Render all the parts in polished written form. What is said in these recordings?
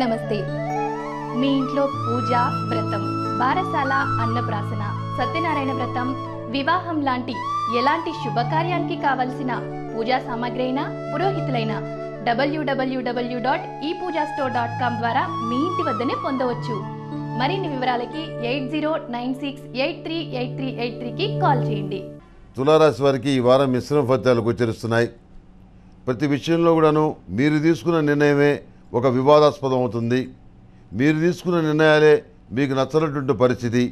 నమస్తే. మీ ఇంట్లో పూజ, వ్రతం, బారసాల, అన్నప్రాసన, సత్యనారాయణ వ్రతం, వివాహం లాంటి ఎలాంటి శుభకార్యానికి కావలసిన పూజా సామాగ్రి అయినా, పురోహితులైన www.epoojastore.com ద్వారా మీ ఇంటి వద్దనే పొందవచ్చు. మరిన్ని వివరాలకి 8096838383కి కాల్ చేయండి. తులారాశి వారికి ఈ వారం మిశ్రమ ఫలితాలు గోచరిస్తున్నాయి. ప్రతి విషయంలో కూడాను మీరు తీసుకున్న నిర్ణయమే ఒక వివాదాస్పదం అవుతుంది. మీరు తీసుకున్న నిర్ణయాలే మీకు నచ్చనటువంటి పరిస్థితి,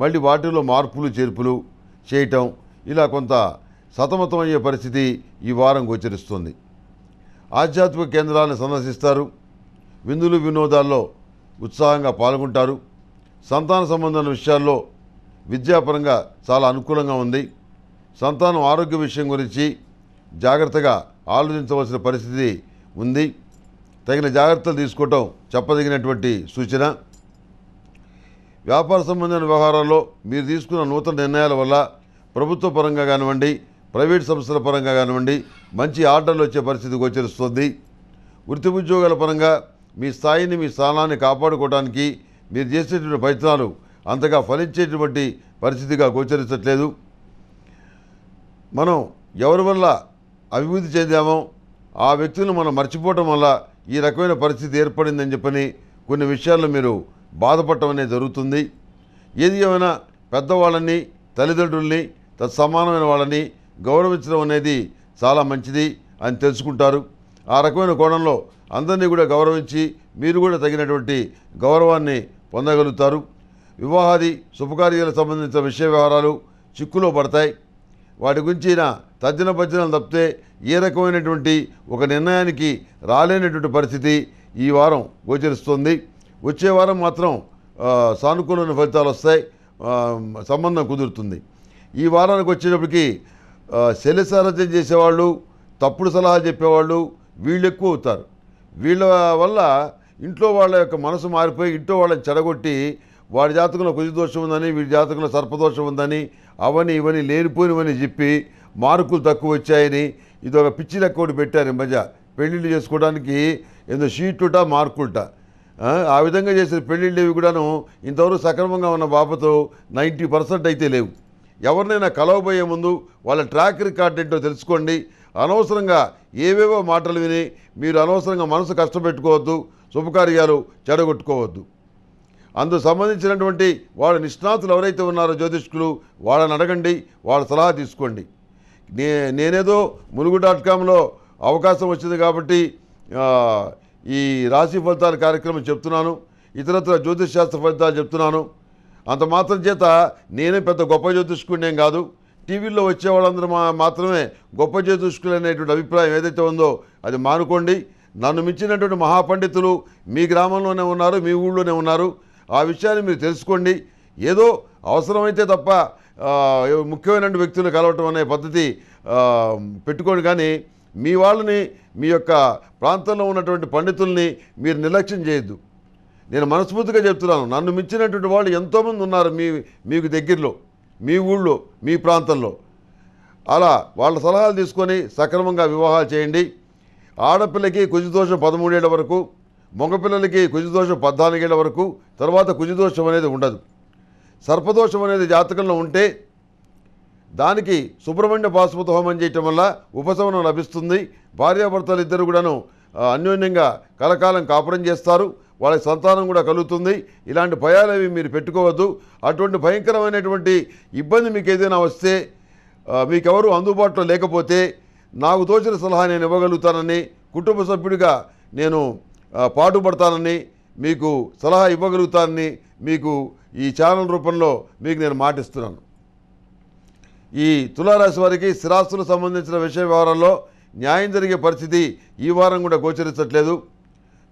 మళ్ళీ వాటిలో మార్పులు చేర్పులు చేయటం, ఇలా కొంత సతమతమయ్యే పరిస్థితి ఈ వారం గోచరిస్తుంది. ఆధ్యాత్మిక కేంద్రాలను సందర్శిస్తారు. విందులు వినోదాల్లో ఉత్సాహంగా పాల్గొంటారు. సంతాన సంబంధమైన విషయాల్లో విద్యాపరంగా చాలా అనుకూలంగా ఉంది. సంతానం ఆరోగ్య విషయం గురించి జాగ్రత్తగా ఆలోచించవలసిన పరిస్థితి ఉంది. తగిన జాగ్రత్తలు తీసుకోవటం చెప్పదగినటువంటి సూచన. వ్యాపార సంబంధమైన వ్యవహారాల్లో మీరు తీసుకున్న నూతన నిర్ణయాల వల్ల ప్రభుత్వ పరంగా కానివ్వండి, ప్రైవేట్ సంస్థల పరంగా కానివ్వండి మంచి ఆర్డర్లు వచ్చే పరిస్థితి గోచరిస్తుంది. వృత్తి ఉద్యోగాల పరంగా మీ స్థాయిని, మీ స్థానాన్ని కాపాడుకోవడానికి మీరు చేసేటువంటి ప్రయత్నాలు అంతగా ఫలించేటువంటి పరిస్థితిగా గోచరించట్లేదు. మనం ఎవరి వల్ల అభివృద్ధి చెందామో ఆ వ్యక్తులను మనం మర్చిపోవటం వల్ల ఈ రకమైన పరిస్థితి ఏర్పడిందని చెప్పని కొన్ని విషయాల్లో మీరు బాధపడటం అనేది జరుగుతుంది. ఏది ఏమైనా పెద్దవాళ్ళని, తల్లిదండ్రుల్ని, తత్సమానమైన వాళ్ళని గౌరవించడం అనేది చాలా మంచిది అని తెలుసుకుంటారు. ఆ రకమైన కోణంలో అందరినీ కూడా గౌరవించి మీరు కూడా తగినటువంటి గౌరవాన్ని పొందగలుగుతారు. వివాహాది శుభకార్యాలకు సంబంధించిన విషయ వ్యవహారాలు చిక్కులో పడతాయి. వాటి గురించి తద్దిన భజ్జనం తప్పితే ఏ రకమైనటువంటి ఒక నిర్ణయానికి రాలేనటువంటి పరిస్థితి ఈ వారం గోచరిస్తుంది. వచ్చే వారం మాత్రం సానుకూలమైన ఫలితాలు వస్తాయి, సంబంధం కుదురుతుంది. ఈ వారానికి వచ్చేటప్పటికి శల్యసారథ్యం చేసేవాళ్ళు, తప్పుడు సలహా చెప్పేవాళ్ళు వీళ్ళు ఎక్కువ అవుతారు. వీళ్ళ వల్ల ఇంట్లో వాళ్ళ యొక్క మనసు మారిపోయి ఇంట్లో వాళ్ళని చెడగొట్టి వాడి జాతకంలో కుజదోషం ఉందని, వీడి జాతకంలో సర్పదోషం ఉందని, అవని ఇవని లేనిపోయినవని చెప్పి మార్కులు తక్కువ వచ్చాయని ఇది ఒక పిచ్చి లెక్క ఒకటి పెట్టారు. ఈ మధ్య పెళ్ళిళ్ళు చేసుకోవడానికి ఏదో షీట్లుట మార్కులుట, ఆ విధంగా చేసిన పెళ్ళిళ్ళు ఇవి కూడాను ఇంతవరకు సక్రమంగా ఉన్న బాబతో 90% అయితే లేవు. ఎవరినైనా కలవబోయే ముందు వాళ్ళ ట్రాక్ రికార్డ్ ఏంటో తెలుసుకోండి. అనవసరంగా ఏవేవో మాటలు విని మీరు అనవసరంగా మనసు కష్టపెట్టుకోవద్దు, శుభకార్యాలు చెడగొట్టుకోవద్దు. అందుకు సంబంధించినటువంటి వాళ్ళ నిష్ణాతులు ఎవరైతే ఉన్నారో జ్యోతిష్కులు వాళ్ళని అడగండి, వాళ్ళ సలహా తీసుకోండి. నేనేదో mulugu.comలో అవకాశం వచ్చింది కాబట్టి ఈ రాశి ఫలితాల కార్యక్రమం చెప్తున్నాను, ఇతరత్ర జ్యోతిష్ శాస్త్ర ఫలితాలు చెప్తున్నాను. అంత మాత్రం చేత నేనే పెద్ద గొప్ప జ్యోతిష్కుడినేం కాదు. టీవీల్లో వచ్చే వాళ్ళందరూ మాత్రమే గొప్ప జ్యోతిష్కులు అనేటువంటి అభిప్రాయం ఏదైతే ఉందో అది మానుకోండి. నన్ను మించినటువంటి మహాపండితులు మీ గ్రామంలోనే ఉన్నారు, మీ ఊళ్ళోనే ఉన్నారు. ఆ విషయాన్ని మీరు తెలుసుకోండి. ఏదో అవసరమైతే తప్ప ముఖ్యమైన వ్యక్తులు కలవటం అనే పద్ధతి పెట్టుకోండి. కానీ మీ వాళ్ళని, మీ యొక్క ప్రాంతంలో ఉన్నటువంటి పండితుల్ని మీరు నిర్లక్ష్యం చేయొద్దు. నేను మనస్ఫూర్తిగా చెప్తున్నాను, నన్ను మించినటువంటి వాళ్ళు ఎంతోమంది ఉన్నారు మీకు దగ్గరలో, మీ ఊళ్ళో, మీ ప్రాంతంలో. అలా వాళ్ళ సలహాలు తీసుకొని సక్రమంగా వివాహాలు చేయండి. ఆడపిల్లకి కుజదోషం 13 ఏళ్ల వరకు, మగపిల్లలకి కుజదోషం 14 ఏళ్ల వరకు, తర్వాత కుజదోషం అనేది ఉండదు. సర్పదోషం అనేది జాతకంలో ఉంటే దానికి సుబ్రహ్మణ్య పాశుపత హోమం చేయటం వల్ల ఉపశమనం లభిస్తుంది. భార్యాభర్తలు ఇద్దరు కూడాను అన్యోన్యంగా కలకాలం కాపురం చేస్తారు, వాళ్ళకి సంతానం కూడా కలుగుతుంది. ఇలాంటి భయాలు అవి మీరు పెట్టుకోవద్దు. అటువంటి భయంకరమైనటువంటి ఇబ్బంది మీకు ఏదైనా వస్తే, మీకెవరు అందుబాటులో లేకపోతే నాకు తోచిన సలహా నేను ఇవ్వగలుగుతానని, కుటుంబ సభ్యుడిగా నేను పాటుపడతానని, మీకు సలహా ఇవ్వగలుగుతానని మీకు ఈ ఛానల్ రూపంలో మీకు నేను మాటిస్తున్నాను. ఈ తులారాశి వారికి స్థిరాస్తులకు సంబంధించిన విషయ వ్యవహారాల్లో న్యాయం జరిగే పరిస్థితి ఈ వారం కూడా గోచరించట్లేదు.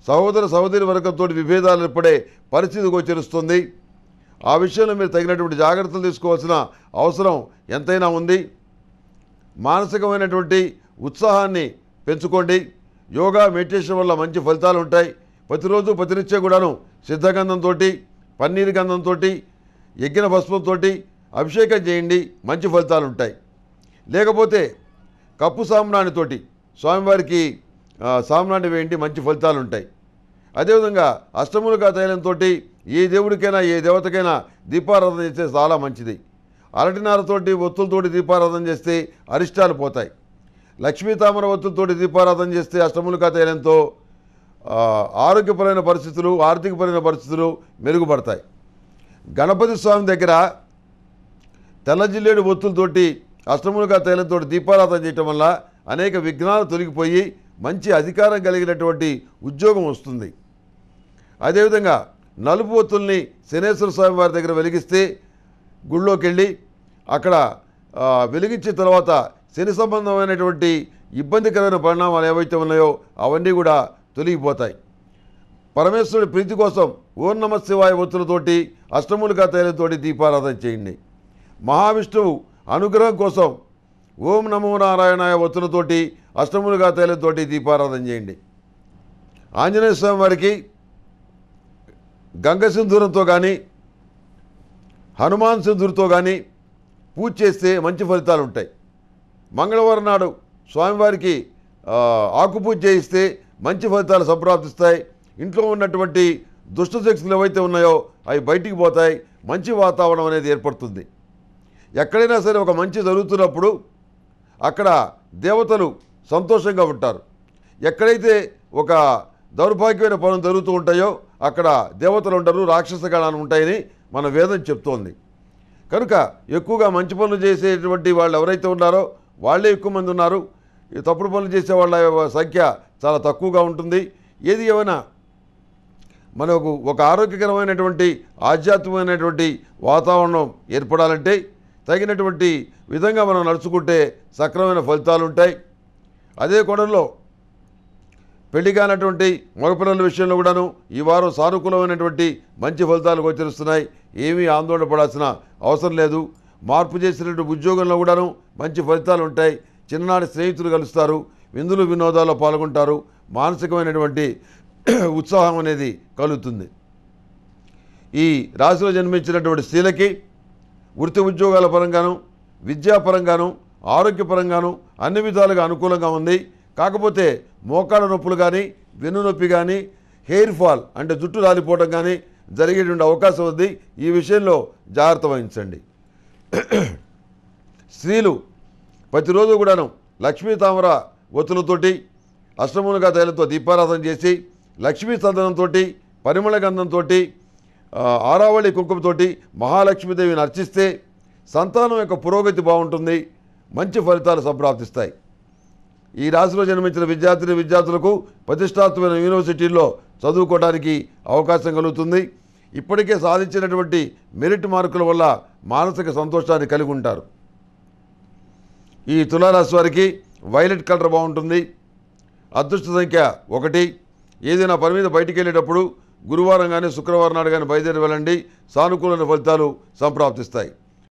సహోదర సహోదరి వర్గంతో విభేదాలు ఏర్పడే పరిస్థితి గోచరిస్తుంది. ఆ విషయంలో మీరు తగినటువంటి జాగ్రత్తలు తీసుకోవాల్సిన అవసరం ఎంతైనా ఉంది. మానసికమైనటువంటి ఉత్సాహాన్ని పెంచుకోండి. యోగా, మెడిటేషన్ వల్ల మంచి ఫలితాలు ఉంటాయి. ప్రతిరోజు ప్రతినిత్యం కూడాను సిద్ధగంధంతో, పన్నీరు గంధంతో, యజ్ఞ భస్మంతో అభిషేకం చేయండి, మంచి ఫలితాలు ఉంటాయి. లేకపోతే కప్పు సామ్రాణితోటి స్వామివారికి సామ్రాణి వేయండి, మంచి ఫలితాలు ఉంటాయి. అదేవిధంగా అష్టములుగా తైలంతో ఏ దేవుడికైనా ఏ దేవతకైనా దీపారాధన చేస్తే చాలా మంచిది. అరటినారతోటి ఒత్తులతోటి దీపారాధన చేస్తే అరిష్టాలు పోతాయి. లక్ష్మీ తామర ఒత్తులతోటి దీపారాధన చేస్తే అష్టములుగా తైలంతో ఆరోగ్యపరమైన పరిస్థితులు, ఆర్థికపరమైన పరిస్థితులు మెరుగుపడతాయి. గణపతి స్వామి దగ్గర తెల్ల జిల్లేడు ఒత్తులతోటి అష్టములుగా తైలంతో దీపారాధన చేయటం వల్ల అనేక విఘ్నాలు తొలగిపోయి మంచి అధికారం కలిగినటువంటి ఉద్యోగం వస్తుంది. అదేవిధంగా నలుపు ఒత్తుల్ని శనేశ్వర స్వామి వారి దగ్గర వెలిగిస్తే గుళ్ళోకి వెళ్ళి అక్కడ వెలిగించిన తర్వాత శని సంబంధమైనటువంటి ఇబ్బందికరమైన పరిణామాలు ఏవైతే ఉన్నాయో అవన్నీ కూడా తొలగిపోతాయి. పరమేశ్వరుడి ప్రీతి కోసం ఓం నమః శివాయ ఒత్తులతోటి అష్టములుగా తైలంతోటి దీపారాధన చేయండి. మహావిష్ణువు అనుగ్రహం కోసం ఓం నమో నారాయణాయ ఒత్తులతోటి అష్టములుగా తైలంతోటి దీపారాధన చేయండి. ఆంజనేయ స్వామి వారికి గంగ సింధూరంతో కానీ హనుమాన్ సింధూర్తో కానీ పూజ చేస్తే మంచి ఫలితాలు ఉంటాయి. మంగళవారం నాడు స్వామివారికి ఆకుపూజ చేయిస్తే మంచి ఫలితాలు సంప్రాప్తిస్తాయి. ఇంట్లో ఉన్నటువంటి దుష్టశక్తులు ఏవైతే ఉన్నాయో అవి బయటికి పోతాయి. మంచి వాతావరణం అనేది ఏర్పడుతుంది. ఎక్కడైనా సరే ఒక మంచి జరుగుతున్నప్పుడు అక్కడ దేవతలు సంతోషంగా ఉంటారు. ఎక్కడైతే ఒక దౌర్భాగ్యమైన పనులు జరుగుతూ ఉంటాయో అక్కడ దేవతలు ఉండరు, రాక్షస గణాలు ఉంటాయని మన వేదం చెప్తోంది. కనుక ఎక్కువగా మంచి పనులు చేసేటువంటి వాళ్ళు ఎవరైతే ఉన్నారో వాళ్ళే ఎక్కువ మంది ఉన్నారు. ఈ తప్పుడు పనులు చేసే వాళ్ళ సంఖ్య చాలా తక్కువగా ఉంటుంది. ఏది ఏమైనా మనకు ఒక ఆరోగ్యకరమైనటువంటి ఆధ్యాత్మికమైనటువంటి వాతావరణం ఏర్పడాలంటే తగినటువంటి విధంగా మనం నడుచుకుంటే సక్రమమైన ఫలితాలు ఉంటాయి. అదే కోణంలో పెళ్లి కానటువంటి మగపిల్లల విషయంలో కూడాను ఈ వారం సానుకూలమైనటువంటి మంచి ఫలితాలు గోచరిస్తున్నాయి. ఏమీ ఆందోళన పడాల్సిన అవసరం లేదు. మార్పు చేసినటువంటి ఉద్యోగంలో కూడాను మంచి ఫలితాలు ఉంటాయి. చిన్ననాటి స్నేహితులు కలుస్తారు, విందులు వినోదాల్లో పాల్గొంటారు, మానసికమైనటువంటి ఉత్సాహం అనేది కలుగుతుంది. ఈ రాశిలో జన్మించినటువంటి స్త్రీలకి వృత్తి ఉద్యోగాల పరంగాను, విద్యాపరంగాను, ఆరోగ్యపరంగాను అన్ని విధాలుగా అనుకూలంగా ఉంది. కాకపోతే మోకాళ్ళ నొప్పులు కానీ, వెన్ను నొప్పి కానీ, హెయిర్ ఫాల్ అంటే జుట్టు రాలిపోవడం కానీ జరిగేటువంటి అవకాశం ఉంది. ఈ విషయంలో జాగ్రత్త వహించండి. స్త్రీలు ప్రతిరోజు కూడాను లక్ష్మీ తామర ఒత్తులతోటి అష్టములుగా తైలంతో దీపారాధన చేసి లక్ష్మీ చందనంతో, పరిమళ గంధంతో, ఆరావళి కుంకుమతోటి మహాలక్ష్మీదేవిని అర్చిస్తే సంతానం యొక్క పురోగతి బాగుంటుంది. మంచి ఫలితాలు సంప్రాప్తిస్తాయి. ఈ రాశిలో జన్మించిన విద్యార్థులకు ప్రతిష్టాత్మకమైన యూనివర్సిటీల్లో చదువుకోవడానికి అవకాశం కలుగుతుంది. ఇప్పటికే సాధించినటువంటి మెరిట్ మార్కుల వల్ల మానసిక సంతోషాన్ని కలిగి ఉంటారు. ఈ తులారాశి వారికి వైలెట్ కలర్ బాగుంటుంది. అదృష్ట సంఖ్య 1. ఏదైనా పని మీద బయటికి వెళ్ళేటప్పుడు గురువారం కానీ శుక్రవారం నాడు కానీ బయలుదేరి వెళ్ళండి. సానుకూలమైన ఫలితాలు సంప్రాప్తిస్తాయి.